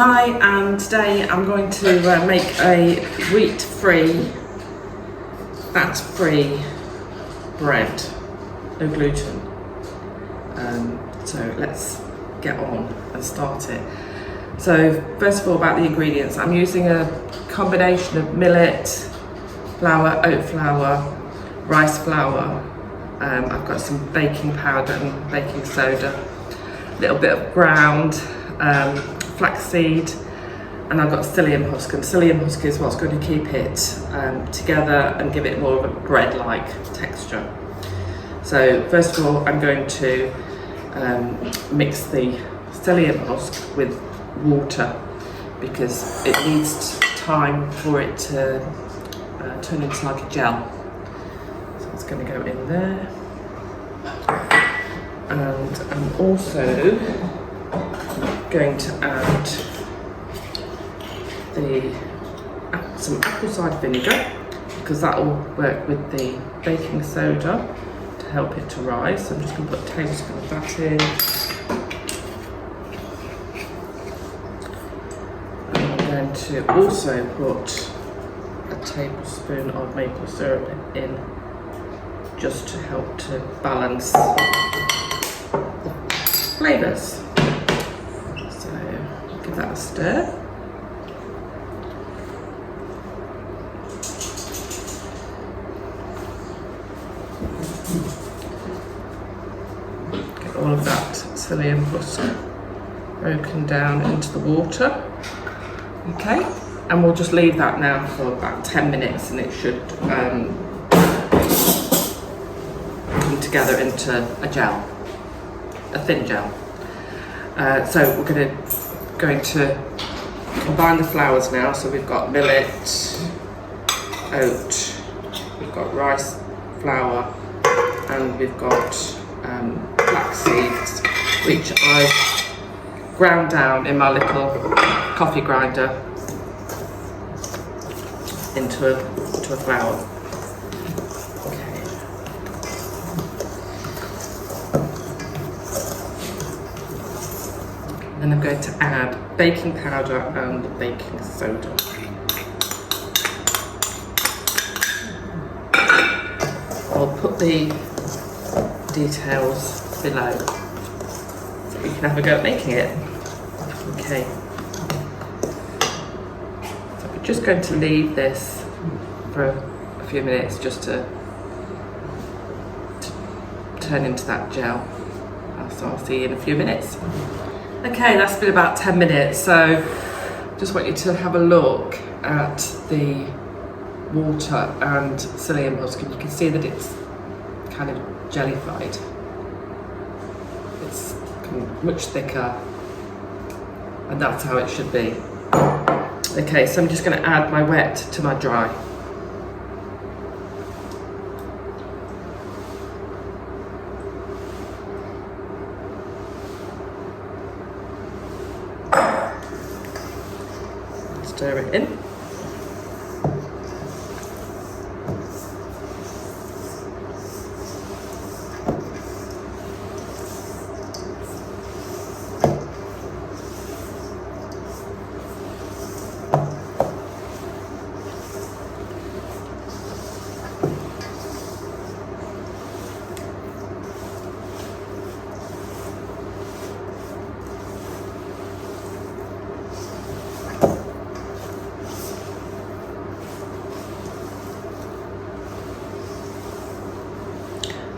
Hi, and today I'm going to make a wheat-free, fat-free bread, no gluten. So let's get on and start it. So first of all, about the ingredients, I'm using a combination of millet, flour, oat flour, rice flour. I've got some baking powder and baking soda, a little bit of ground flaxseed, and I've got psyllium husk, and psyllium husk is what's going to keep it together and give it more of a bread-like texture. So first of all, I'm going to mix the psyllium husk with water because it needs time for it to turn into like a gel. So it's going to go in there, and I'm also going to add some apple cider vinegar because that will work with the baking soda to help it to rise. So I'm just going to put a tablespoon of that in. And I'm going to also put a tablespoon of maple syrup in just to help to balance the flavours. Give that a stir. Get all of that psyllium husk broken down into the water. Okay, and we'll just leave that now for about 10 minutes and it should come together into a gel, a thin gel. So we're going to combine the flours now. So we've got millet, oat, we've got rice flour, and we've got flax seeds, which I've ground down in my little coffee grinder into a flour. Then I'm going to add baking powder and baking soda. I'll put the details below so we can have a go at making it. Okay. So we're just going to leave this for a few minutes just to turn into that gel. So I'll see you in a few minutes. Okay, that's been about 10 minutes, so just want you to have a look at the water and psyllium husk, and you can see that it's kind of jellified. It's much thicker, and that's how it should be. Okay, so I'm just going to add my wet to my dry. Stir it in.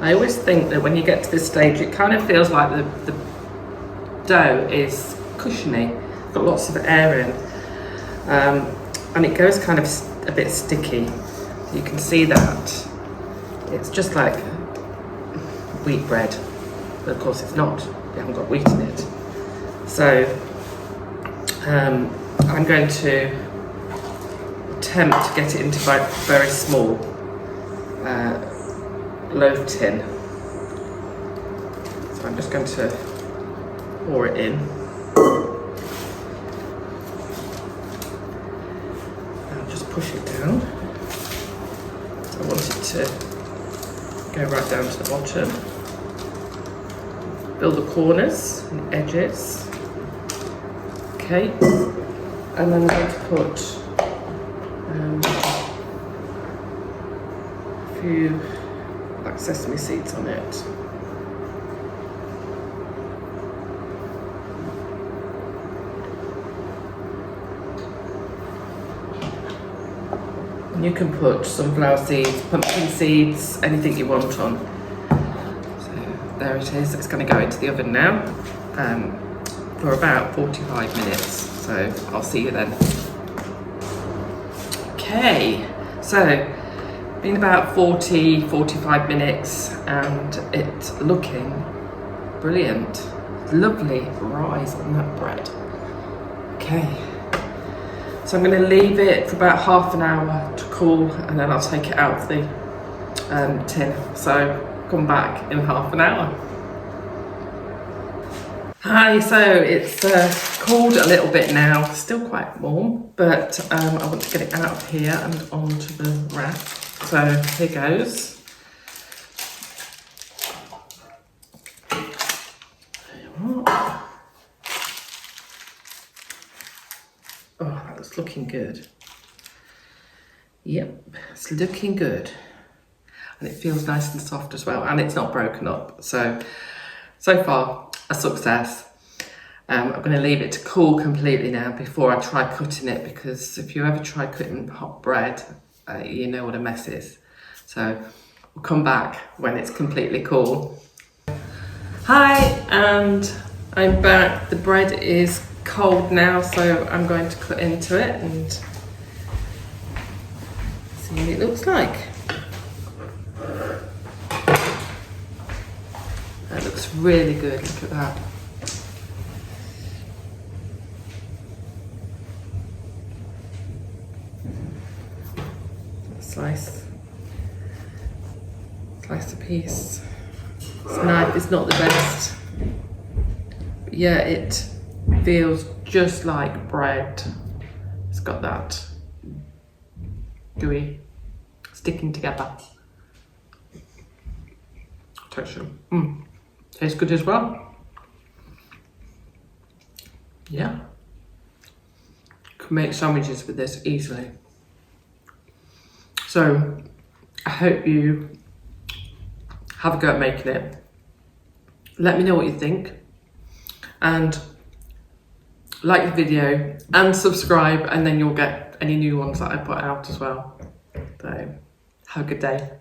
I always think that when you get to this stage, it kind of feels like the dough is cushiony, got lots of air in, and it goes kind of a bit sticky. You can see that it's just like wheat bread, but of course it's not. You haven't got wheat in it. So I'm going to attempt to get it into very small loaf tin. So I'm just going to pour it in. And just push it down. So I want it to go right down to the bottom. Fill the corners and edges. Okay. cakes, and then I'm going to put a few like sesame seeds on it. And you can put sunflower seeds, pumpkin seeds, anything you want on. So there it is. It's going to go into the oven now for about 45 minutes. So I'll see you then. Okay, so been about 45 minutes and it's looking brilliant. Lovely rise on that bread. Okay, so I'm going to leave it for about half an hour to cool and then I'll take it out of the tin. So come back in half an hour. Hi, so it's cooled a little bit now, still quite warm, but I want to get it out of here and onto the wrap. So here goes. Oh, that looks looking good. Yep, it's looking good. And it feels nice and soft as well, and it's not broken up. So far, a success. I'm going to leave it to cool completely now before I try cutting it, because if you ever try cutting hot bread, you know what a mess is. So we'll come back when it's completely cool. Hi, and I'm back. The bread is cold now, so I'm going to cut into it and see what it looks like. That looks really good, look at that. Slice a piece. This knife is not the best, but yeah, it feels just like bread. It's got that gooey, sticking together texture. Tastes good as well. Yeah, can make sandwiches with this easily. So I hope you have a go at making it. Let me know what you think, and like the video and subscribe, and then you'll get any new ones that I put out as well. So have a good day.